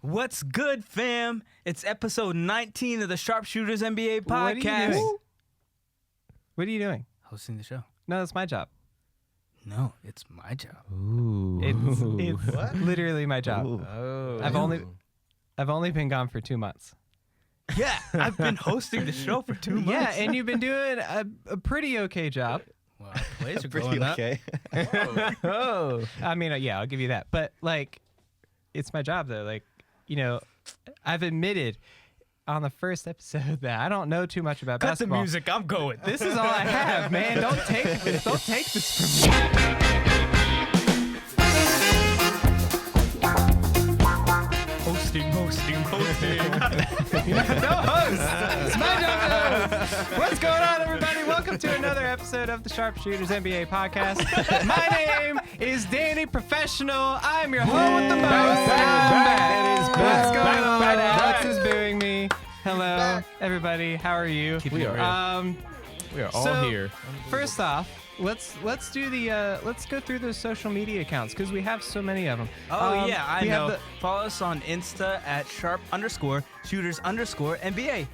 What's good, fam? It's episode 19 of the SharpShooters NBA podcast. What are you doing? Hosting the show. No, that's my job. No, it's my job. Ooh. It's literally my job. Oh. I've only been gone for 2 months. Yeah, I've been hosting the show for 2 months. Yeah, and you've been doing a pretty okay job. Well, plays are pretty going up. okay. Oh. I mean, yeah, I'll give you that. But, like, it's my job, though. Like, you know, I've admitted on the first episode that I don't know too much about basketball. Cut the music. I'm going. This is all I have, man. Don't take this from me. Hosting. No host. It's my job to host. What's going on, everybody? Welcome to another episode of the SharpShooters NBA podcast. My name is Danny Professional. I'm your host with the most. What's going on? Alex is booing me. Hello, everybody. How are you? We are all here. First off, let's go through those social media accounts because we have so many of them. Oh, yeah, I know. Follow us on Insta at @sharp_shooters_NBA.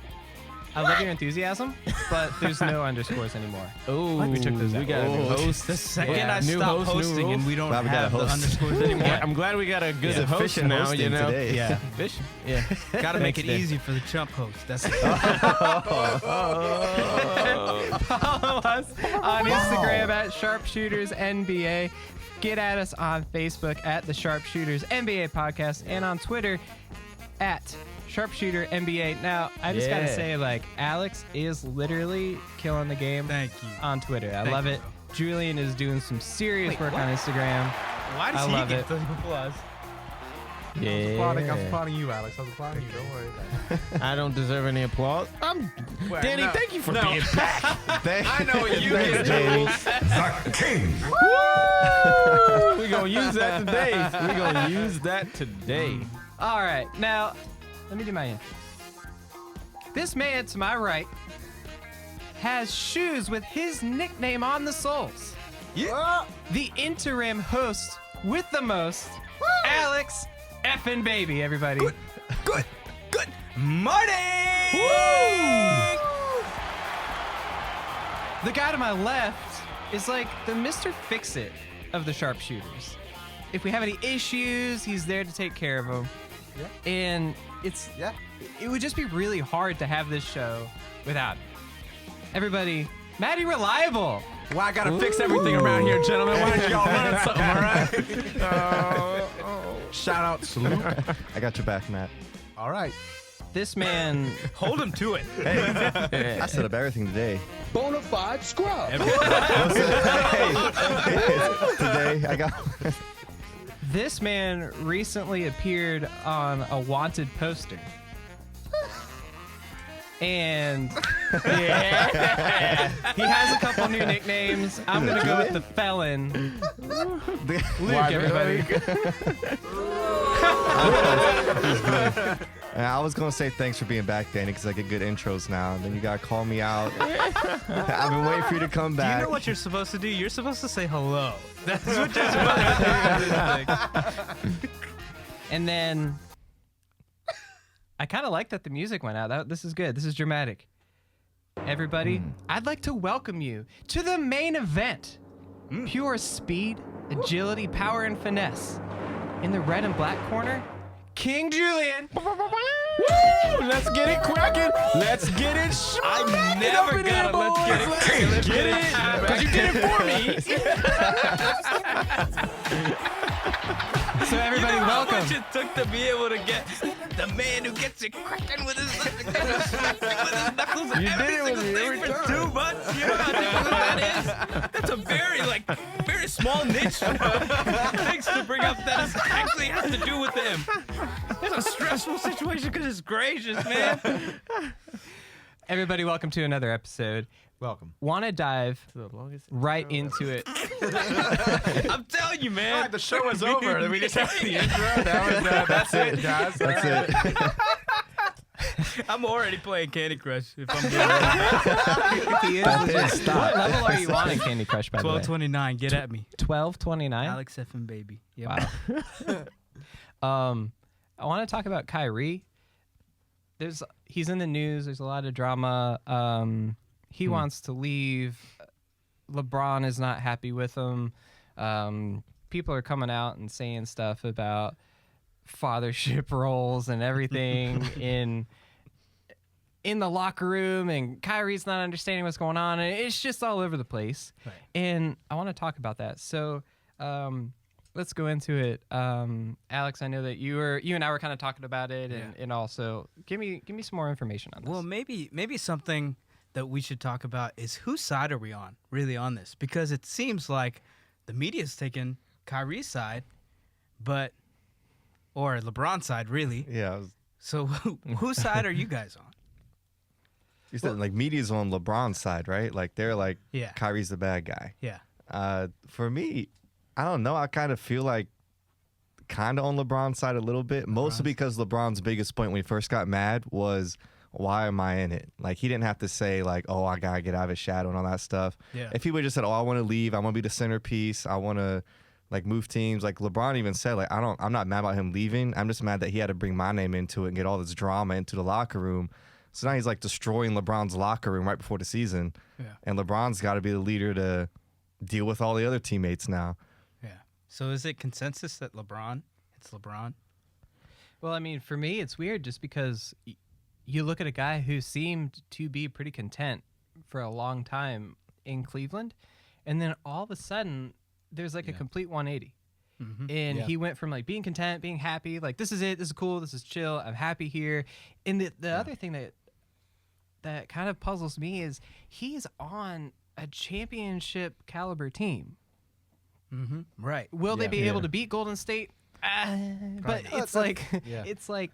I love your enthusiasm, but there's no underscores anymore. Oh, we took those out. We got a new host. The second I stop hosting and we don't have the underscores anymore. I'm glad we got a good host now, you know. Today. Yeah. Efficient. Yeah. Gotta make it easy for the chump host. That's it. Follow us on Instagram at SharpShootersNBA. Get at us on Facebook at the SharpShooters NBA Podcast and on Twitter at Sharpshooter NBA. Now, I just gotta say, like, Alex is literally killing the game. Thank you. On Twitter. I love it. Julian is doing some serious work on Instagram. Why does he get the applause? Yeah. I'm applauding you, Alex. I was applauding you. Don't worry about it. I don't deserve any applause. Danny, thank you for being back. I know what you get, Danny. The king. We're going to use that today. All right. Now, let me do my intro. This man to my right has shoes with his nickname on the soles. Yeah. The interim host with the most, Alex effing Baby, everybody. Good morning. Woo! The guy to my left is like the Mr. Fix-It of the SharpShooters. If we have any issues, he's there to take care of them. Yeah. And it would just be really hard to have this show without him. Everybody, Maddie Reliable. Well, I gotta fix everything around here, gentlemen. Why don't y'all learn something, all right? Shout out, salute. I got your back, Matt. All right. This man. Hold him to it. Hey, I set up everything today. Bonafide scrub. Today, I got... This man recently appeared on a wanted poster. And he has a couple new nicknames. I'm going to go with the Felon. Luke, everybody. I was going to say thanks for being back, Danny, because I get good intros now. And then you got to call me out. I've been waiting for you to come back. You know what you're supposed to do? You're supposed to say hello. That's what you're supposed to do. And then I kind of like that the music went out. This is good. This is dramatic. Everybody, I'd like to welcome you to the main event. Pure speed, agility, power, and finesse. In the red and black corner, King Julian. Woo! Let's get it cracking. Let's get it smacking. I never got it. Let's get it cracking. Let's get it. Because you did it for me. So everybody, you know welcome. How much it took to be able to get the man who gets it cracking with his knuckles and every single thing for 2 months. You know how difficult that is? That's a very small niche. Thanks to bring up that it actually has to do with him. It's a stressful situation because it's gracious, man. Everybody, welcome to another episode. Welcome. Want to dive right into it. I'm telling you, man. All right, the show is over. We just have the intro. That's it, guys. That's it. I'm already playing Candy Crush, if I'm being honest. What level are you on in Candy Crush, by the way? 1229, get at me. 1229? Alex effing baby. Yep. Wow. I want to talk about Kyrie. He's in the news. There's a lot of drama. He wants to leave. LeBron is not happy with him. People are coming out and saying stuff about fathership roles and everything in the locker room, and Kyrie's not understanding what's going on, and it's just all over the place. Right. And I want to talk about that. So let's go into it. Alex, I know that you and I were kind of talking about it, and also give me some more information on this. Well, maybe something that we should talk about is whose side are we on, really, on this? Because it seems like the media's taking Kyrie's side, or LeBron's side, really. Yeah. So whose side are you guys on? You said like media's on LeBron's side, right? Like they're like, Yeah. Kyrie's the bad guy. Yeah. For me, I don't know. I kind of feel like kind of on LeBron's side a little bit, mostly because LeBron's biggest point when he first got mad was, why am I in it? Like, he didn't have to say, like, oh, I got to get out of his shadow and all that stuff. Yeah. If he would have just said, oh, I want to leave, I want to be the centerpiece, I want to, like, move teams. Like, LeBron even said, like, I'm not mad about him leaving. I'm just mad that he had to bring my name into it and get all this drama into the locker room. So now he's, like, destroying LeBron's locker room right before the season. Yeah. And LeBron's got to be the leader to deal with all the other teammates now. Yeah. So is it consensus that it's LeBron? Well, I mean, for me, it's weird just because you look at a guy who seemed to be pretty content for a long time in Cleveland, and then all of a sudden, there's like a complete 180. Mm-hmm. And he went from like being content, being happy, like this is it, this is cool, this is chill, I'm happy here. And the other thing that kind of puzzles me is he's on a championship caliber team. Mm-hmm. Right. Will they be able to beat Golden State? But it's like it's like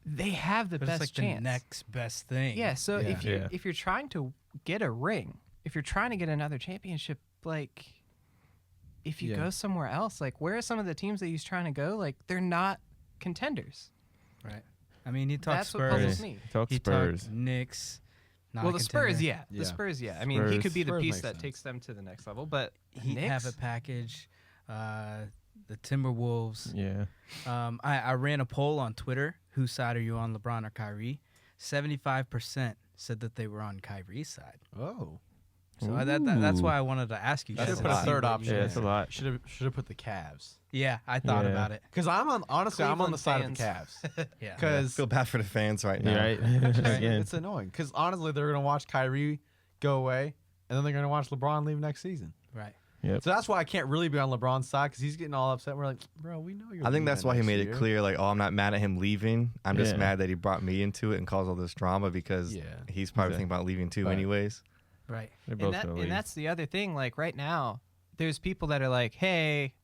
they have the But best it's like chance. the next best thing. Yeah. So if you're trying to get a ring, if you're trying to get another championship, like if you go somewhere else, like where are some of the teams that he's trying to go? Like they're not contenders. Right. I mean, he talked That's what puzzles Spurs. me. Talk He Spurs. talked Knicks. Not Well, a the Spurs, contender. the Spurs, I mean, he could be the Spurs piece makes that sense. takes them to the next level, but He Knicks? have a package. The Timberwolves. Yeah. I ran a poll on Twitter. Whose side are you on, LeBron or Kyrie? 75% said that they were on Kyrie's side. Oh. So that's why I wanted to ask you. Should have guys put to a see third what you option. Yeah, it's a lot. Should have put the Cavs. Yeah, I thought Yeah. about it. Because I'm on the Cleveland side of the fans. Cavs. Yeah. I Because feel bad for the fans right now. Right. Again. it's annoying. Because honestly, they're gonna watch Kyrie go away, and then they're gonna watch LeBron leave next season. Right. Yep. So that's why I can't really be on LeBron's side because he's getting all upset. We're like, bro, we know you're. I think that's why he leaving made next it year. clear, like, oh, I'm not mad at him leaving. I'm just Yeah. mad that he brought me into it and caused all this drama because Yeah. he's probably thinking about leaving too Right. anyways. Right. They're both And, gonna leave. that's the other thing. Like right now, there's people that are like, "Hey,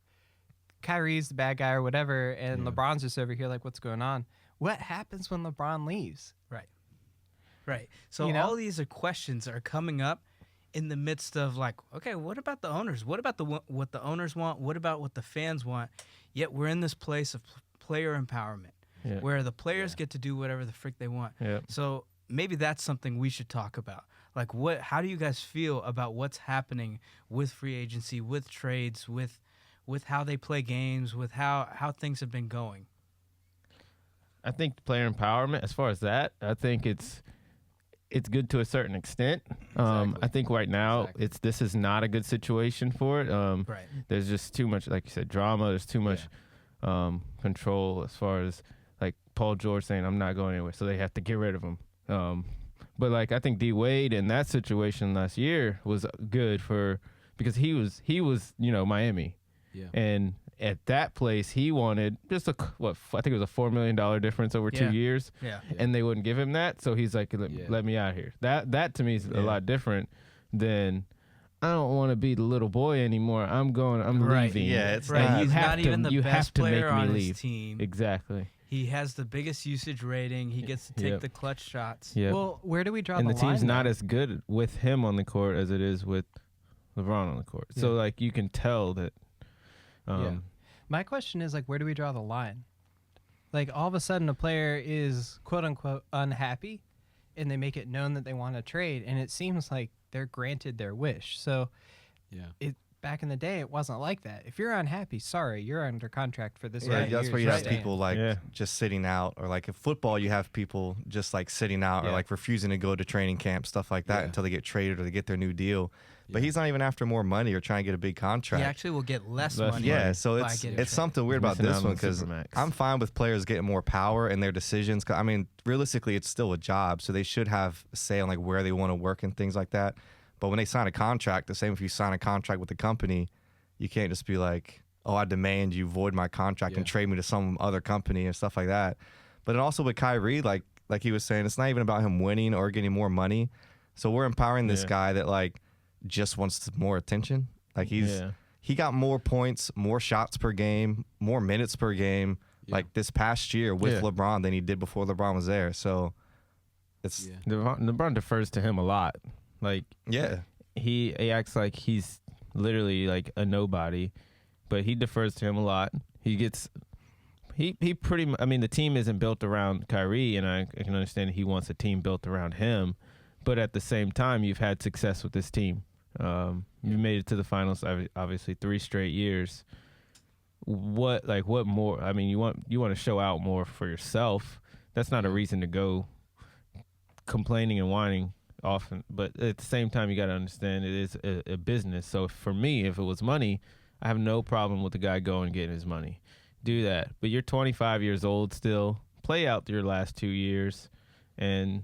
Kyrie's the bad guy" or whatever, and LeBron's just over here like, "What's going on?" What happens when LeBron leaves? Right. So You know? all these questions are coming up in the midst of like, okay, what about the owners? What about what the owners want? What about what the fans want? Yet we're in this place of player empowerment Yeah. where the players get to do whatever the frick they want. Yep. So maybe that's something we should talk about. Like, how do you guys feel about what's happening with free agency, with trades, with how they play games, with how things have been going? I think player empowerment, as far as that, I think it's good to a certain extent. I think right now this is not a good situation for it. Right. There's just too much, like you said, drama. There's too much control as far as like Paul George saying I'm not going anywhere, so they have to get rid of him. But like I think D Wade in that situation last year was good because he was Miami, and at that place he wanted just I think it was a $4 million difference over 2 years, and they wouldn't give him that, so he's like let me out here. That to me is a lot different than I don't want to be the little boy anymore. I'm leaving. Yeah, it's Right. not. He's You have not to- even the you best have to make player me on leave. his team. Exactly. He has the biggest usage rating. He gets to take Yep. the clutch shots. Yeah. Well, where do we draw And the the team's line? not then? as good with him on the court as it is with LeBron on the court. So like you can tell that. My question is like, where do we draw the line? Like all of a sudden, a player is quote unquote unhappy, and they make it known that they want to trade, and it seems like they're granted their wish. So, back in the day, it wasn't like that. If you're unhappy, sorry, you're under contract for this. Yeah, many that's years. where you have Stay. people like just sitting out, or like in football, you have people just like sitting out or like refusing to go to training camp, stuff like that, until they get traded or they get their new deal. But he's not even after more money or trying to get a big contract. He actually will get less money. Yeah, so by it's getting it's traded. something weird about Missing this out one on because Supermax. I'm fine with players getting more power in their decisions. 'Cause, I mean, realistically, it's still a job, so they should have a say on like where they want to work and things like that. But when they sign a contract, the same if you sign a contract with the company, you can't just be like, oh, I demand you void my contract and trade me to some other company and stuff like that. But then also with Kyrie, like he was saying, it's not even about him winning or getting more money. So we're empowering this guy that like just wants more attention. Like he got more points, more shots per game, more minutes per game, like this past year with LeBron than he did before LeBron was there. So it's LeBron defers to him a lot. Like he acts like he's literally like a nobody, but he defers to him a lot. He gets he pretty. I mean, the team isn't built around Kyrie, and I can understand he wants a team built around him. But at the same time, you've had success with this team. You made it to the finals, obviously 3 straight years. What more? I mean, you want to show out more for yourself. That's not a reason to go complaining and whining often. But at the same time, you got to understand it is a business. So for me, if it was money, I have no problem with the guy going and getting his money. Do that. But you're 25 years old still. Play out your last 2 years and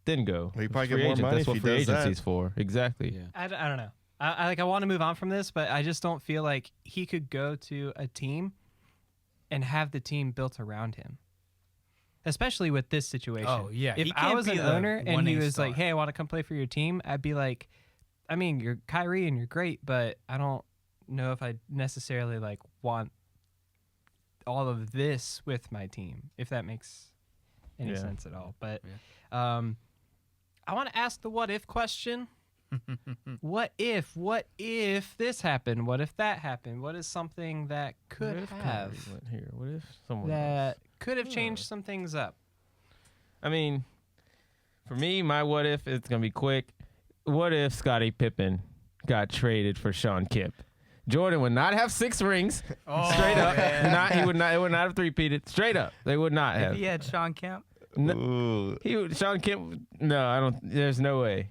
then go. Well, you probably Free get more agent. money That's if what he free does that. agency's for. Exactly. Yeah. I don't know. I want to move on from this, but I just don't feel like he could go to a team and have the team built around him. Especially with this situation. Oh, yeah. If He I can't was be an the owner and he 1A was star. like, hey, I want to come play for your team, I'd be like, I mean, you're Kyrie and you're great, but I don't know if I necessarily like want all of this with my team, if that makes any sense at all. But I want to ask the what if question. What if this happened? What if that happened? What is something that could What if have Kyrie went here? What if someone that else? could have changed some things up? I mean, for me, my what if, it's going to be quick. What if Scottie Pippen got traded for Sean Kemp? Jordan would not have 6 rings. Straight up. It would not have three-peated. Straight up. They would not have. If he had Sean Kemp. ooh. Sean Kemp, no, I don't. There's no way.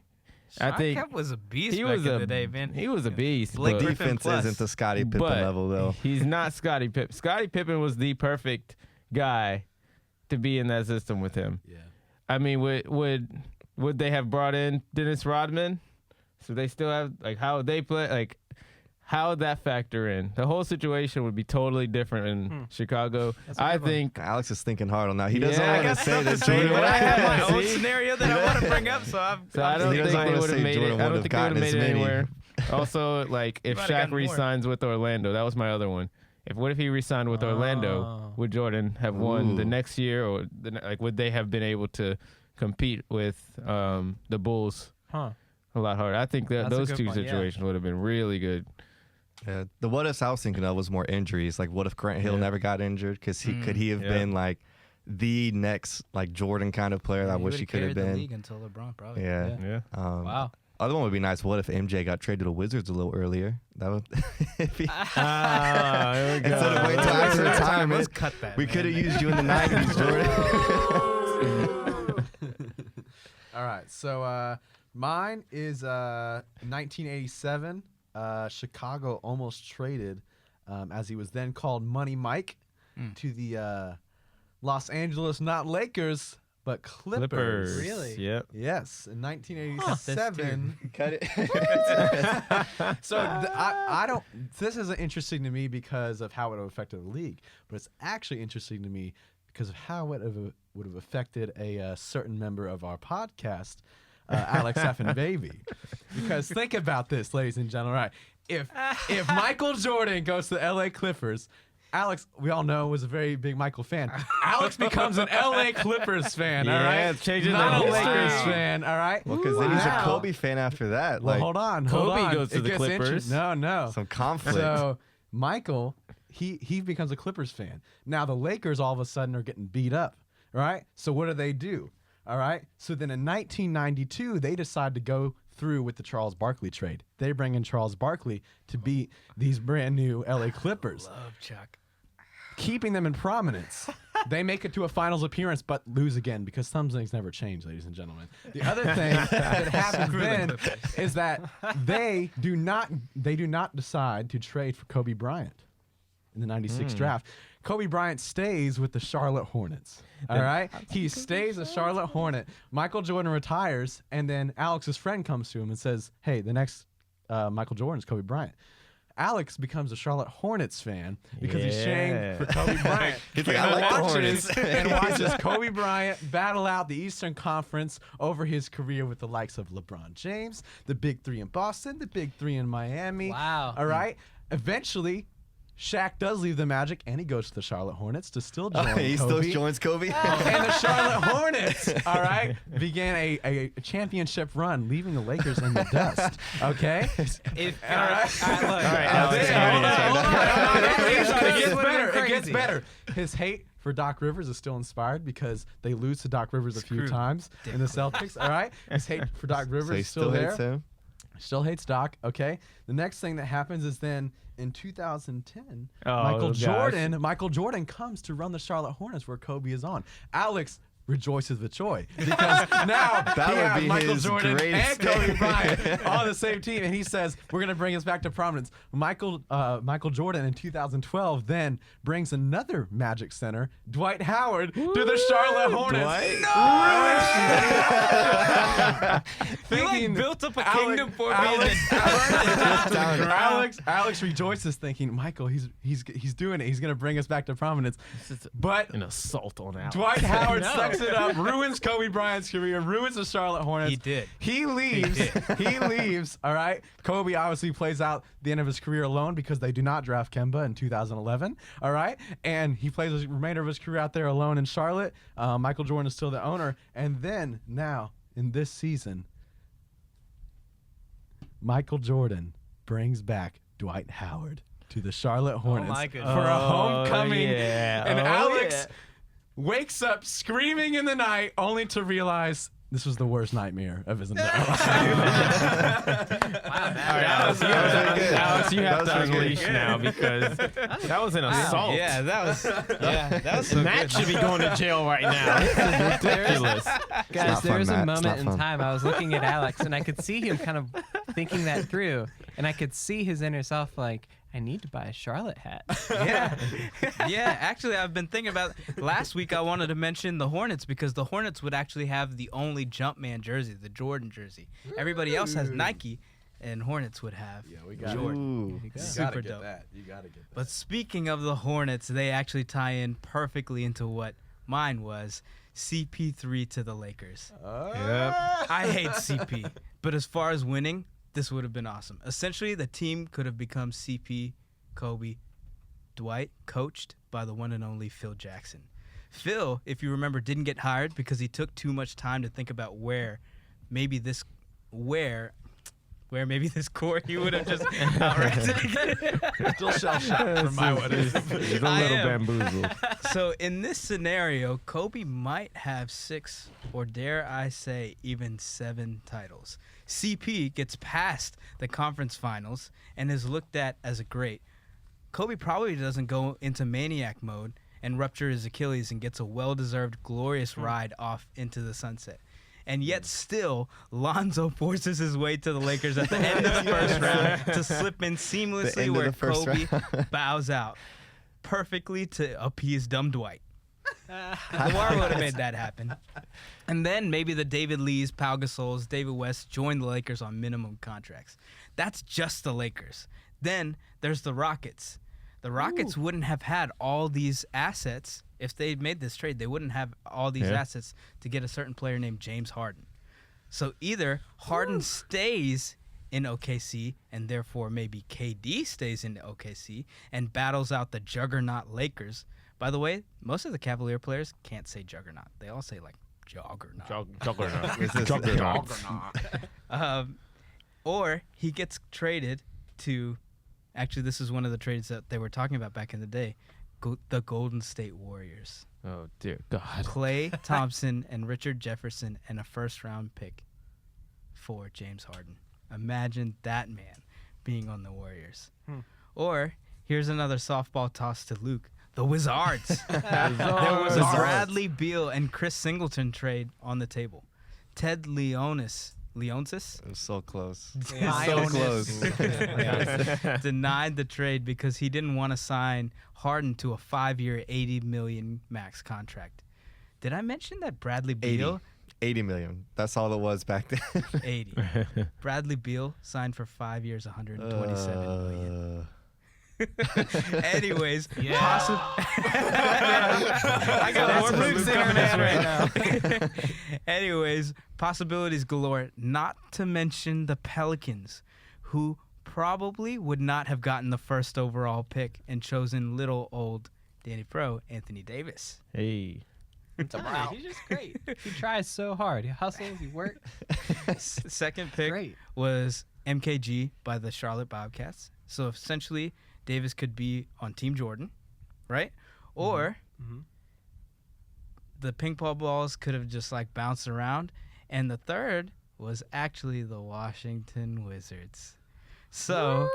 Sean I think Kemp was a beast he back was in the day, man. He was a beast. Blake but- Griffin Defense plus. isn't the Scottie Pippen but level though. he's not Scottie Pippen. Scottie Pippen was the perfect guy to be in that system with him. Yeah. I mean, would they have brought in Dennis Rodman? So they still have, like, how would they play? Like, how would that factor in? The whole situation would be totally different in Chicago. I think. Alex is thinking hard on that. He doesn't Yeah. want I to got say something that to say, Jordan but would I have my have. own See? scenario that I want to bring up, so I'm. So I don't He think doesn't they wanna would have say made it. Jordan I don't would've think they would have gotten made as it many. anywhere. Also, like, if Might have Shaq gotten more. re-signs with Orlando, that was my other one. What if he re-signed with Orlando? Would Jordan have won the Ooh. next year, or would they have been able to compete with the Bulls Huh. a lot harder? I think that That's a those good two point, yeah. situations would have been really good. Yeah, the what ifs I was thinking of was more injuries. Like, what if Grant Hill never got injured? Because could he have been like the next like Jordan kind of player? I wish he could have The been. league until LeBron, probably. Yeah. Yeah. Wow. Other one would be nice. What if MJ got traded to the Wizards a little earlier? That would. If he, There we go. instead of waiting till after retirement, Let's cut that. we man. could have used you in the '90s, Jordan. All right, so mine is 1987. Chicago almost traded, as he was then called Money Mike, to the Los Angeles, not Lakers, but Clippers. Really? Yep. Yes, in 1987. Cut it. So I don't. This isn't interesting to me because of how it affected the league, but it's actually interesting to me because of how it would have affected a certain member of our podcast, Alex F. and Baby. Because think about this, ladies and gentlemen. Right, if Michael Jordan goes to the L.A. Clippers. Alex, we all know, was a very big Michael fan. Alex becomes an L.A. Clippers fan, all Yeah, right? it's changing Not the a history. Lakers fan, all right? Well, because then he's a Now- Kobe fan after that. Well, Like, hold on. Kobe goes to It the gets Clippers. No. some conflict. So Michael, he becomes a Clippers fan. Now the Lakers all of a sudden are getting beat up, right? So what do? All right. So then in 1992, they decide to go through with the Charles Barkley trade. They bring in Charles Barkley to beat these brand new LA Clippers, Love Chuck. keeping them in prominence. They make it to a finals appearance, but lose again because some things never change, ladies and gentlemen. The other thing that happens then is that they do not decide to trade for Kobe Bryant in the '96 draft. Kobe Bryant stays with the Charlotte Hornets. All right, he stays a Charlotte Hornet. Michael Jordan retires, and then Alex's friend comes to him and says, "Hey, the next Michael Jordan is Kobe Bryant." Alex becomes a Charlotte Hornets fan because he's cheering for Kobe Bryant. He's like, I like the Hornets. And watches Kobe Bryant battle out the Eastern Conference over his career with the likes of LeBron James, the Big Three in Boston, the Big Three in Miami. Wow. All right. Eventually, Shaq does leave the Magic, and he goes to the Charlotte Hornets to still join He Kobe. still joins Kobe. And the Charlotte Hornets, all right, began a championship run, leaving the Lakers in the dust. Okay? All right. It gets better. His hate for Doc Rivers is still inspired because they lose to Doc Rivers a few times in the Celtics. All right? His hate for Doc Rivers So he is still still there. hates him. Still hates Doc. Okay. The next thing that happens is then in 2010, Oh, gosh. Michael Jordan comes to run the Charlotte Hornets where Kobe is on. Alex rejoices with joy because now That he would has be Michael his Jordan and greatest Kobe day. Bryant on the same team, and he says we're going to bring us back to prominence. Michael Jordan in 2012 then brings another Magic center, Dwight Howard, to the Charlotte Hornets. He like built up a kingdom for me. Alex rejoices, thinking, Michael, he's doing it. He's going to bring us back to prominence. But An assault on Alex. Dwight Howard sucks it up, ruins Kobe Bryant's career, ruins the Charlotte Hornets. He did. He leaves. He leaves. All right. Kobe obviously plays out the end of his career alone because they do not draft Kemba in 2011. All right. And he plays the remainder of his career out there alone in Charlotte. Michael Jordan is still the owner. And then now in this season, Michael Jordan brings back Dwight Howard to the Charlotte Hornets my for goodness. a homecoming. yeah. And Oh, Alex wakes up screaming in the night only to realize this was the worst nightmare of his entire life. Alex, you have That to was pretty unleash now because that was an assault. Yeah, that was so Matt good. should be going to jail right now. This is ridiculous. Guys, not there fun, was a Matt. It's moment not in fun. time I was looking at Alex and I could see him kind of thinking that through, and I could see his inner self like, I need to buy a Charlotte hat. Yeah, actually, I've been thinking about last week. I wanted to mention the Hornets because the Hornets would actually have the only Jumpman jersey, the Jordan jersey. Everybody else has Nike, and Hornets would have we got Jordan. Ooh. You Super gotta get dope. that. You gotta get that. But speaking of the Hornets, they actually tie in perfectly into what mine was: CP3 to the Lakers. I hate CP, but as far as winning, this would have been awesome. Essentially, the team could have become CP, Kobe, Dwight, coached by the one and only Phil Jackson. Phil, if you remember, didn't get hired because he took too much time to think about where maybe this core he would have just outright taken it. Still shell shocked from my wedding. He's a I little am. bamboozled. So in this scenario, Kobe might have 6, or dare I say, even 7 titles. CP gets past the conference finals and is looked at as a great. Kobe probably doesn't go into maniac mode and rupture his Achilles and gets a well-deserved, glorious ride off into the sunset. And yet still, Lonzo forces his way to the Lakers at the end of the first round to slip in The seamlessly end of where the first Kobe round. bows out perfectly to appease dumb Dwight. Lamar would have made that happen. And then maybe the David Lees, Pau Gasols, David West join the Lakers on minimum contracts. That's just the Lakers. Then there's the Rockets. The Rockets wouldn't have had all these assets if they made this trade. They wouldn't have all these assets to get a certain player named James Harden. So either Harden stays in OKC and therefore maybe KD stays in OKC and battles out the juggernaut Lakers. By the way, most of the Cavalier players can't say juggernaut. They all say like juggernaut. Juggernaut. Or he gets traded to, actually this is one of the trades that they were talking about back in the day, the Golden State Warriors. Oh, dear God. Klay Thompson and Richard Jefferson and a first-round pick 4, James Harden. Imagine that man being on the Warriors. Or here's another softball toss to Luke. The Wizards. There was a Bradley Beal and Chris Singleton trade on the table. Ted Leonsis It was so close. So close. denied the trade because he didn't want to sign Harden to a 5-year, $80 million max contract. Did I mention that Bradley Beal? 80 million. That's all it was back then. 80. Bradley Beal signed for 5 years, $127 million. Anyways, I got more Luke coming in right now. Anyways, possibilities galore. Not to mention the Pelicans, who probably would not have gotten the first overall pick and chosen little old Danny Pro, Anthony Davis. Hey. He's just great. He tries so hard. He hustles. He works. Second pick Great. was MKG by the Charlotte Bobcats. So essentially, Davis could be on Team Jordan, right? Or the ping pong balls could have just like bounced around. And the third was actually the Washington Wizards. So,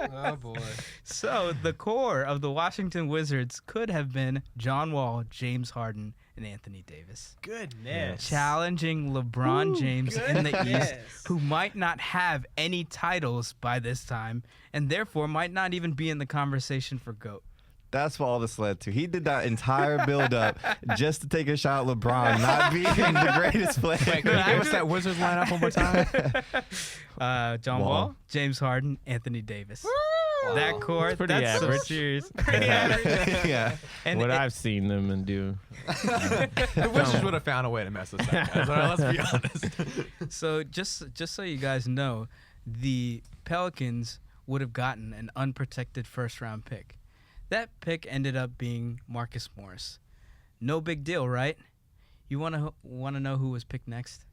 Oh, boy. so the core of the Washington Wizards could have been John Wall, James Harden, and Anthony Davis. Goodness. Challenging LeBron James in the East, who might not have any titles by this time, and therefore might not even be in the conversation for GOAT. That's what all this led to. He did that entire build-up just to take a shot at LeBron not being the greatest player. Wait, can you give us that Wizards lineup one more time? John Wall, James Harden, Anthony Davis. That core, Pretty that's average. so serious. Pretty average. Yeah. And What it- I've seen them and do. The Wizards would have found a way to mess us up, guys. All right, let's be honest. So just so you guys know, the Pelicans would have gotten an unprotected first-round pick. That pick ended up being Marcus Morris. No big deal, right? You want to know who was picked next?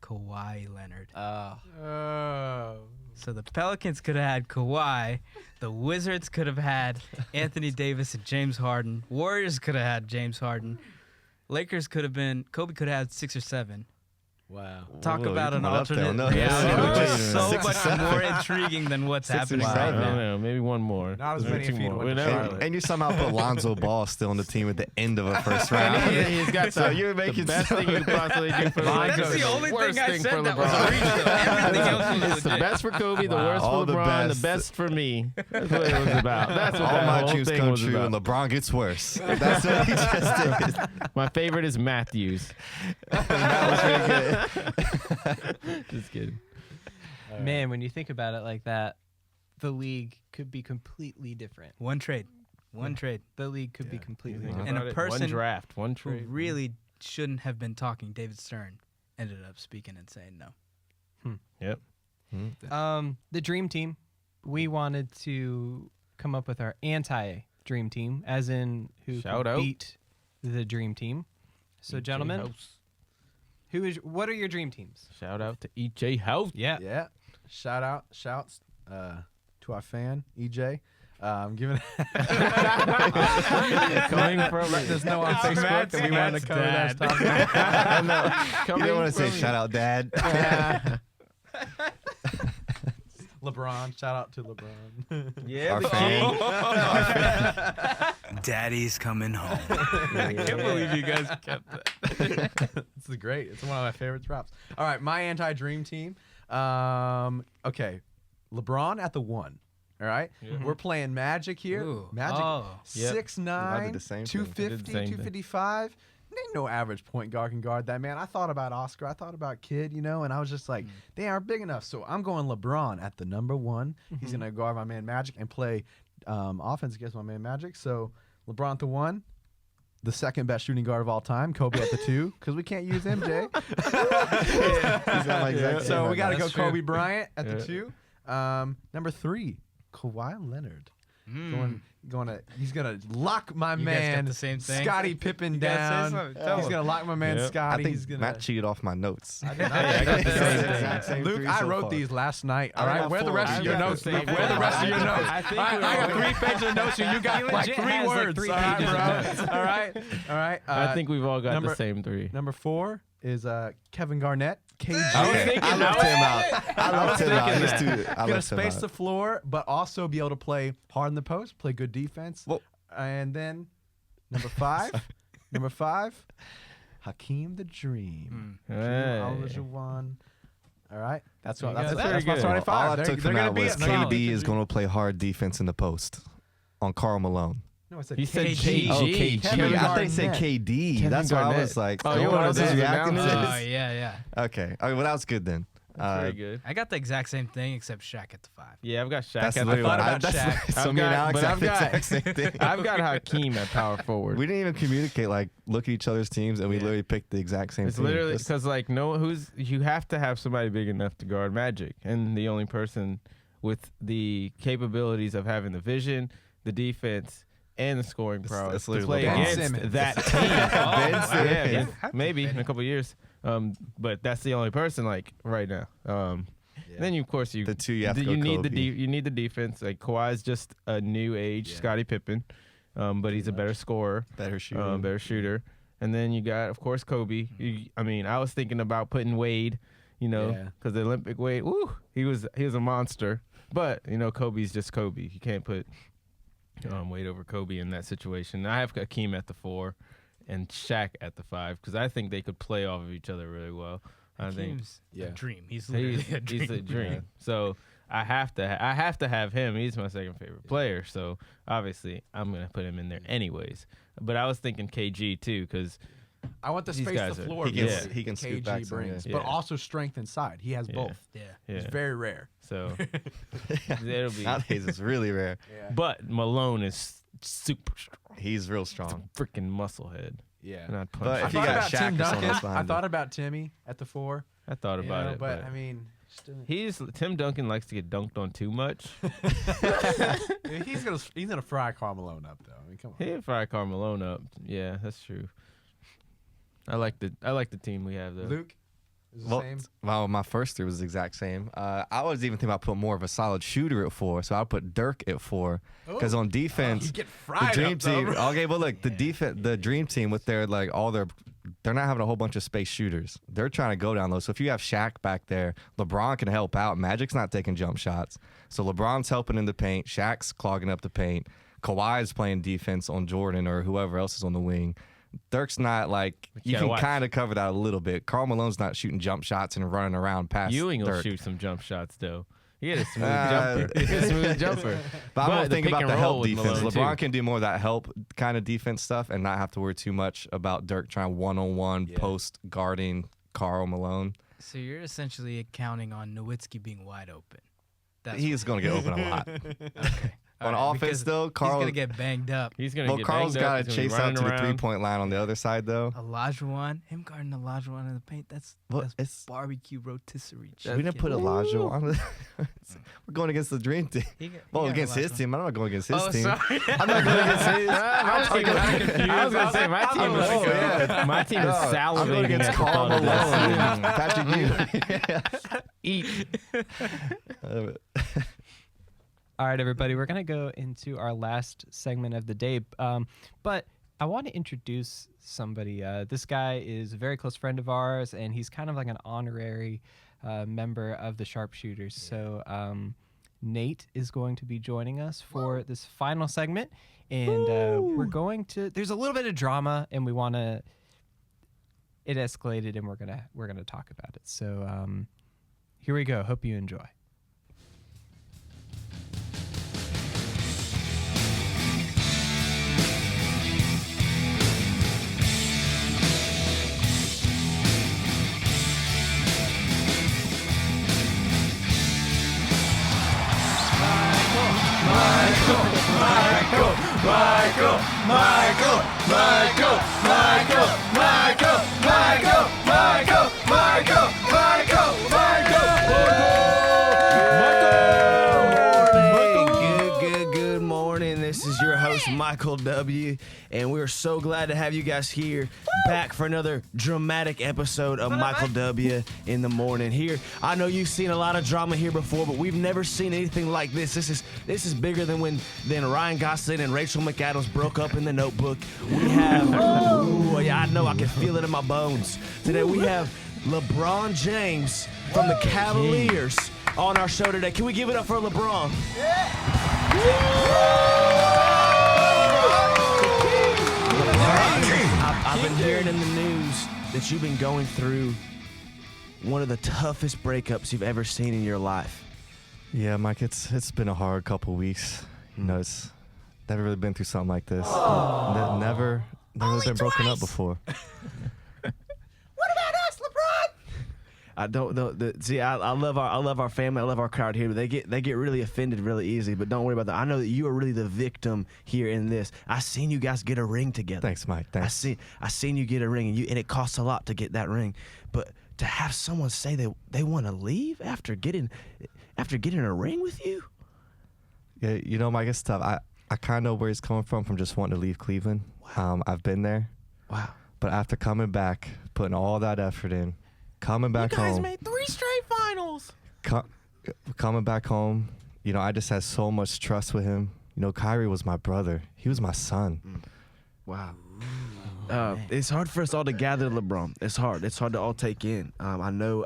Kawhi Leonard. So the Pelicans could have had Kawhi. The Wizards could have had Anthony Davis and James Harden. Warriors could have had James Harden. Lakers could have been Kobe could have had 6 or 7. Wow. Talk Whoa, about you're an coming up there. alternate No, reality, yeah. which is Wait a so minute. 6 or much 7. more intriguing than what's 6 or happening right 7. I don't now. know. Maybe one more. Not as Maybe many two feet more. went to Whatever. Charlotte. And you somehow put Lonzo Ball still on the team at the end of a first round. He's got So the, you're the making best thing you could possibly do for Lonzo That's is the the only worst thing I thing said for that was LeBron. a reach, though. Everything else was It's the legit. best for Kobe, the Wow, worst all for the LeBron, best. the best for me. That's what it was about. That's what All that my whole dreams thing come was true, and about. LeBron gets worse. That's what he just did. My favorite is Matthews. That was really good. Just kidding. Man, when you think about it like that, the league could be completely different. One trade. The league could be completely Think different. And a about it. person one draft, one Who trade. really shouldn't have been talking, David Stern, ended up speaking and saying no. Yep. The dream team. We wanted to come up with our anti-dream team, as in who Shout could out. beat the dream team. So, gentlemen, what are your dream teams? Shout out to EJ House. Yeah. Shouts to our fan, EJ. I'm giving Coming from letting us know on Facebook that we wanted to cover that topic. You don't want to say shout out, Dad. LeBron. Shout out to LeBron. Yeah, Our the fan. Daddy's coming home. I can't believe you guys kept that. This is great. It's one of my favorite drops. All right, my anti-dream team. Okay, LeBron at the 1. All right, we're playing Magic here. Ooh. Magic, Oh. Yep. 6'9", I did the same thing. 250, I did the same thing. 255. Ain't no average point guard can guard that, man. I thought about Oscar. I thought about Kidd, and I was just like, they aren't big enough. So I'm going LeBron at the number 1. He's going to guard my man Magic and play offense against my man Magic. So LeBron at the 1. The second best shooting guard of all time, Kobe at the 2, because we can't use MJ. He's not my exact So same we got to right go That's true. Kobe Bryant at the Yeah. 2. Number 3, Kawhi Leonard. Going He's gonna lock my You guys got man the same thing? Scottie Pippen You gotta say down. something. Tell He's him. gonna lock my man Yep. Scottie. I think He's gonna Matt cheated off my notes. I got the same exact same Luke, three I so wrote far. these last night. I All right, got where are the four. rest I of your got the notes? same Luke? Where are the four. rest of your I notes? I think I we got all- 3 pages of notes, and you got like legit 3 has, like, words. 3 all right, pages of bro. notes. All right. I think we've all got number- the same 3. Number 4 is Kevin Garnett. KG. I left him out. I left him out. thinking He's that. too. I Gonna left him space out. the floor, but also be able to play hard in the post, play good defense. Well- And then number 5, Hakeem the Dream. Hey. Olajuwon. All right, that's what. That's, That's that's my pretty good. starting All 5. I They're, took they're from gonna that be was solid. KD is going to play hard defense in the post on Karl Malone. No, I said He said KG. KG. Oh, KG. Kevin I think he said Garnett. KD. Kevin That's why I Garnett. was like, Oh, no you one wanted else is that reacting to down? Oh, this. yeah. Okay. Well, that was good then. That's pretty good. I got the exact same thing except Shaq at the 5. Yeah, I've got Shaq That's at literally the what 5. I about Shaq. So I've me and got- Alex but have I've the got- exact same thing. I've got Hakeem at power forward. We didn't even communicate. Like, look at each other's teams, and we literally picked the exact same It's team. literally That's- because like you have to have somebody big enough to guard Magic, and the only person with the capabilities of having the vision, the defense, and the scoring prowess it's to literally play LeBron. against Simmons. that team. Ben Simmons. Yeah, maybe in a couple of years. But that's the only person like right now. Then you, of course, The two you have to go need Kobe. you need the defense. Like Kawhi's just a new age Scottie Pippen, but he's a better scorer, better shooting. better shooter. And then you got, of course, Kobe. I was thinking about putting Wade, Yeah. because the Olympic Wade, he was a monster. But Kobe's just Kobe. You can't put Wade over Kobe in that situation. I have Hakeem at the 4 and Shaq at the 5 because I think they could play off of each other really well. I think Hakeem's a Yeah. dream. He's literally a dream. he's a dream. So I have to have him. He's my second favorite player. So obviously I'm gonna put him in there anyways. But I was thinking KG too because I want to These space guys the are- floor. He can- because he can scoot KG back some, brings, yeah. but Yeah. also strength inside. He has Yeah. both. Yeah. It's yeah. very rare. So it'll be. Nowadays, it's really rare. But Malone is super strong. He's real strong. Freaking musclehead. Yeah. And I'd punch But him. if you I got thought about Shaq Tim or someone Duncan. else behind I him. thought about Timmy at the 4. I thought about it, but I mean, still, Tim Duncan likes to get dunked on too much. he's gonna fry Karl Malone up though. I mean, come on. He'd fry Karl Malone up. Yeah, that's true. I like the team we have though. Luke is the Well, same. well, my first 3 was the exact same. I was even thinking about putting more of a solid shooter at 4, so I'll put Dirk at 4. Because on defense, You get the fried dream up, though, team. bro. Okay, well look, the dream team with their like they're not having a whole bunch of space shooters. They're trying to go down low. So if you have Shaq back there, LeBron can help out. Magic's not taking jump shots, so LeBron's helping in the paint. Shaq's clogging up the paint. Kawhi's playing defense on Jordan or whoever else is on the wing. Dirk's not like you gotta can watch. kind of cover that a little bit. Karl Malone's not shooting jump shots and running around past Ewing will Dirk. shoot some jump shots though. He had a smooth Uh, jumper. He had a smooth jumper. But I'm But gonna the think pick about and the roll help with defense. Malone, LeBron too. can do more of that help kind of defense stuff and not have to worry too much about Dirk trying one-on-one post guarding Karl Malone. So you're essentially counting on Nowitzki being wide open. That's He's going to get open a lot. okay. On All right, offense, because though, he's Karl. gonna get banged up. He's gonna Well, get Karl's banged up. got He's to gonna be chase out running to the around. three-point line on the other side, though. Olajuwon, him guarding Olajuwon in the paint. That's Well, it's- barbecue rotisserie. We didn't put Elijah on. We're going against the dream team. Well, against his team. I'm not going against his Oh, team. sorry. I'm not going against his. I was gonna say my team was my team is No, I'm salivating going against at the Karl thought of Malone. this. Patrick Ewing. Eat. All right, everybody, we're going to go into our last segment of the day. But I want to introduce somebody. This guy is a very close friend of ours, and he's kind of like an honorary member of the SharpShooters. So Nate is going to be joining us for this final segment. And we're going to, there's a little bit of drama, and we want to, it escalated, and we're gonna talk about it. So here we go. Hope you enjoy. Good morning. This is your W, and we're so glad to have you guys here back for another dramatic episode of Michael W. in the morning. Here, I know you've seen a lot of drama here before, but we've never seen anything like this. This is bigger than Ryan Gosling and Rachel McAdams broke up in The Notebook. We have, I know, I can feel it in my bones. Today we have LeBron James from the Cavaliers on our show today. Can we give it up for LeBron? I've been hearing in the news that you've been going through one of the toughest breakups you've ever seen in your life. Yeah, Mike, it's been a hard couple weeks. You know, it's never really been through something like this. Never really been broken up before. I don't know. I love our family. I love our crowd here. But they get really offended really easy. But don't worry about that. I know that you are really the victim here in this. I seen you guys get a ring together. Thanks, Mike. Thanks. I seen you get a ring, and it costs a lot to get that ring. But to have someone say they want to leave after getting a ring with you. Yeah, you know, Mike, it's tough. I kind of know where he's coming from just wanting to leave Cleveland. Wow. I've been there. Wow. But after coming back, putting all that effort in, coming back home. You guys made 3 straight finals. Coming back home, you know, I just had so much trust with him. You know, Kyrie was my brother. He was my son. Wow. It's hard for us all to gather, LeBron. It's hard. It's hard to all take in. I know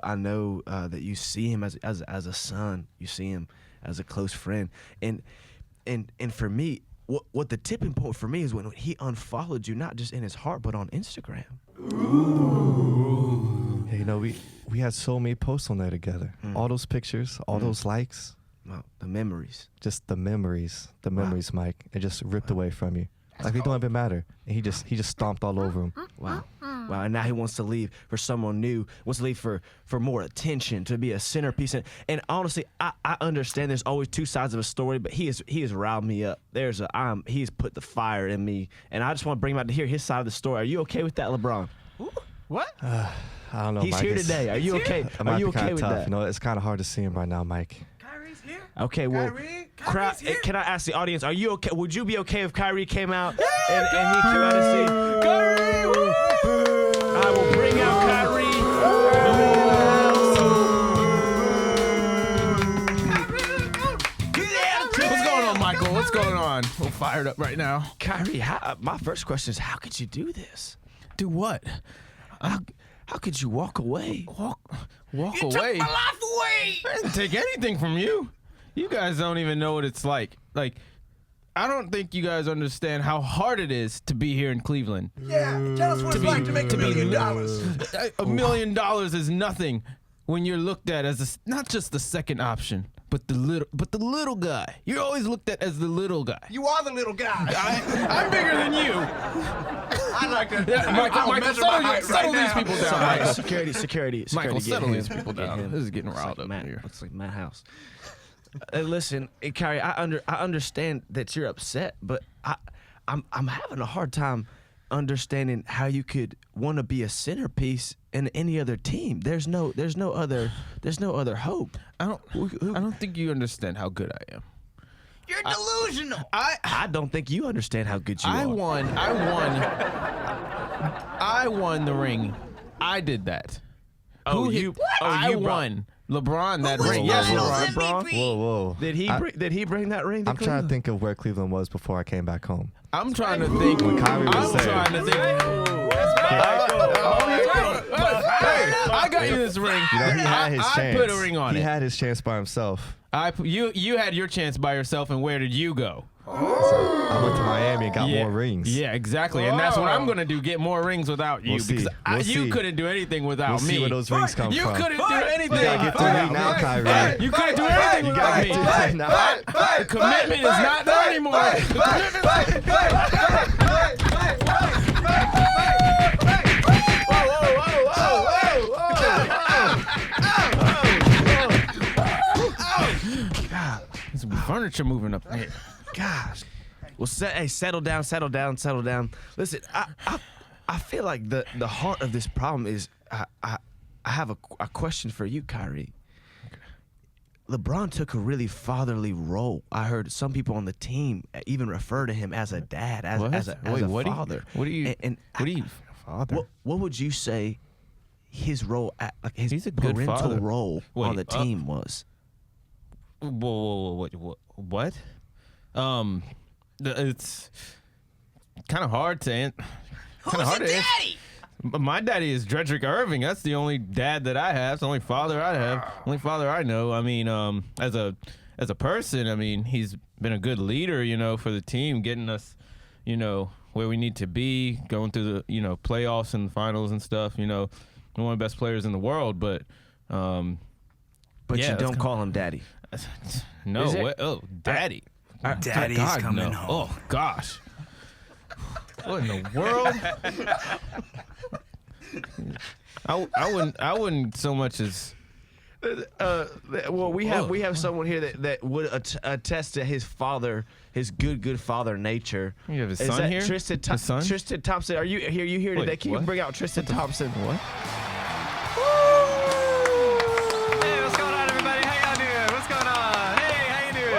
that you see him as a son. You see him as a close friend. And for me, what the tipping point for me is when he unfollowed you, not just in his heart, but on Instagram. Ooh. Yeah, you know, we had so many posts on there together. All those pictures, all those likes. Wow, the memories. Just the memories, Mike. It just ripped away from you. Like it don't even matter. And he just stomped all over him. Wow. And now he wants to leave for someone new. Wants to leave for more attention, to be a centerpiece. And honestly, I understand there's always 2 sides of a story, but he has riled me up. He's put the fire in me, and I just want to bring him out to hear his side of the story. Are you okay with that, LeBron? What? I don't know, He's Mike. here today. Are you okay? Are you okay with tough. that? You know, it's kind of hard to see him right now, Mike. Kyrie's here. Okay, well, Kyrie's here. can I ask the audience, are you okay? Would you be okay if Kyrie came out and he came out and said, Kyrie, woo! I will bring out Kyrie. What's going on, Michael? What's going on? We're fired up right now. Kyrie, my first question is, how could you do this? Do what? How could you walk away? Walk You away. took my life away. I didn't take anything from you. You guys don't even know what it's like. Like, I don't think you guys understand how hard it is to be here in Cleveland. Yeah, tell us what it's like to make $1 million. $1 million is nothing when you're looked at as not just the second option, but the little guy. You're always looked at as the little guy. You are the little guy. I'm bigger than you. I like that. Michael, settle these people down. Michael. Security. Michael, get settle him. these people down. Get him. This is getting riled It's like up Matt, here. Looks like Matt House. Listen, Kyrie, I understand that you're upset, but I'm having a hard time understanding how you could want to be a centerpiece in any other team. There's no other hope. I don't think you understand how good I am. You're delusional. I don't think you understand how good you are. I won the ring. I did that. You won. LeBron that was ring. the Yes, finals LeBron. MVP? Whoa. Did he bring that ring? I'm trying to think of where Cleveland was before I came back home. I'm trying to think. When Kyrie was there. trying to think. Hey, I got you this ring. You know, he had his chance. I put a ring on He it. had his chance by himself. You had your chance by yourself, and where did you go? I went to Miami and got more rings. Yeah, exactly. And that's what I'm going to do, get more rings without you. We'll see. Because you couldn't do anything without We'll me. see where those rings come You from. couldn't do anything You gotta get the ring now, Kyrie. You couldn't do anything You without gotta me. get the ring now. The commitment is not there anymore. The commitment. God, there's some furniture moving up here. Gosh. Well, settle down. Listen, I feel like the heart of this problem is I have a question for you, Kyrie. LeBron took a really fatherly role. I heard some people on the team even refer to him as a dad, as a father. What do you? Father? What would you say his role, like his He's a good parental father. role Wait, on the team was? Whoa, what? It's kind of hard to answer. Who's your daddy? My daddy is Dredrick Irving. That's the only dad that I have. It's the only father I have. Only father I know. I mean, as a person, I mean, he's been a good leader, you know, for the team, getting us, you know, where we need to be, going through the, you know, playoffs and finals and stuff. You know, one of the best players in the world. But But yeah, you don't call him daddy. no. Is it? What? Oh, daddy. Daddy's God, coming no. home. Oh gosh. What in the world? I wouldn't so much as. Well, we have someone here that would attest to his father, his good father nature. You have his Is son that here? Tristan, His son? Tristan Thompson. Are you here? You here Wait, today? Can you what? bring out Tristan Thompson? What? Hey, what's going on, everybody? How y'all doing? What's going on? Hey, how you doing?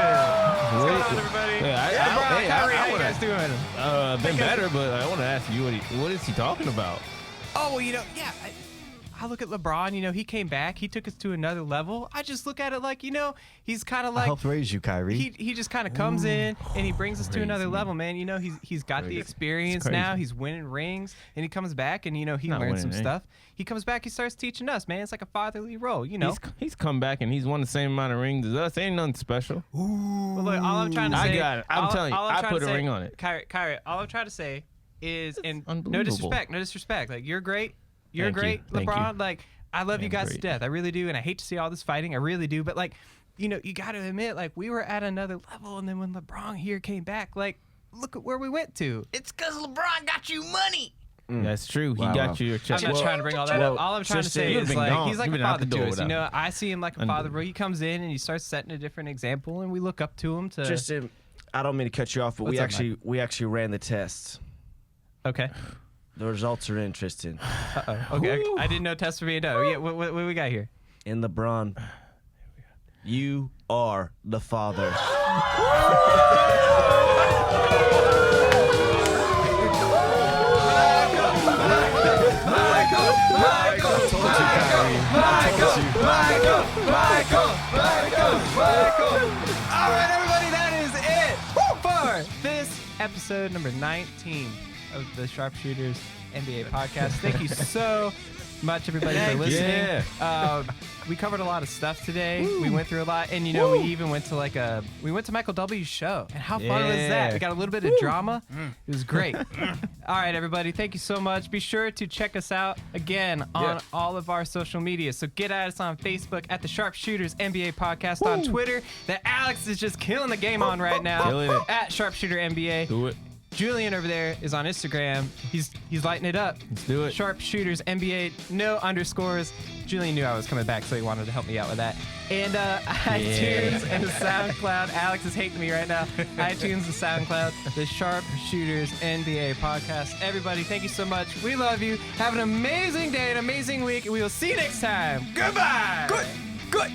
What's going on, everybody? LeBron, Kyrie, how you guys doing? Been better, but I want to ask you what is he talking about? Oh, well, you know, yeah. I look at LeBron, you know, he came back. He took us to another level. I just look at it like, you know, he's kind of I like helped raise you, Kyrie. he just kind of comes in and he brings us to another Crazy. level, man. You know, he's got the Crazy. experience It's crazy. now. He's winning rings, and he comes back and you know he Not learns some winning, eh? stuff. He comes back, he starts teaching us, man. It's like a fatherly role, you know. He's come back and he's won the same amount of rings as us. Ain't nothing special. Well, look, all I'm trying to I say, got it. I'm telling you, all I'm I trying put to a say- ring on it. Kyrie, all I'm trying to say is, and no unbelievable. disrespect. Like you're great, you're Thank you. great, Thank you. LeBron. Like I love you am guys to great. death. I really do, and I hate to see all this fighting. I really do, but like, you know, you got to admit, like we were at another level, and then when LeBron here came back, like look at where we went to. It's because LeBron got you money. That's true. He Wow. got you your check. I'm not trying to bring all that up. All I'm trying to say you've is been like gone. he's like You've a been out father the door to us. You without know, I see him like a father, Unbelievable. bro. He comes in and he starts setting a different example, and we look up to him to. Tristan, I don't mean to cut you off, but What's up, we actually ran the tests. Okay. The results are in, Tristan. Okay. I didn't know tests were being done. Yeah. What we got here? In LeBron, you are the father. All right, everybody, that is it for this episode number 19 of the SharpShooters NBA podcast. Thank you so much, everybody, for listening. We covered a lot of stuff today. We went through a lot, and you know, we even went to we went to Michael W's show, and how fun was that? We got a little bit of drama. It was great. All right, everybody, thank you so much. Be sure to check us out again on all of our social media. So get at us on Facebook at the SharpShooters NBA podcast, on Twitter that Alex is just killing the game on right now Killing it. at SharpShooter NBA. Do it. Julian over there is on Instagram. He's lighting it up. Let's do it. SharpShooters NBA, no underscores. Julian knew I was coming back, so he wanted to help me out with that. And iTunes and SoundCloud. Alex is hating me right now. iTunes and SoundCloud, the SharpShooters NBA podcast. Everybody, thank you so much. We love you. Have an amazing day, an amazing week, and we will see you next time. Goodbye. Good.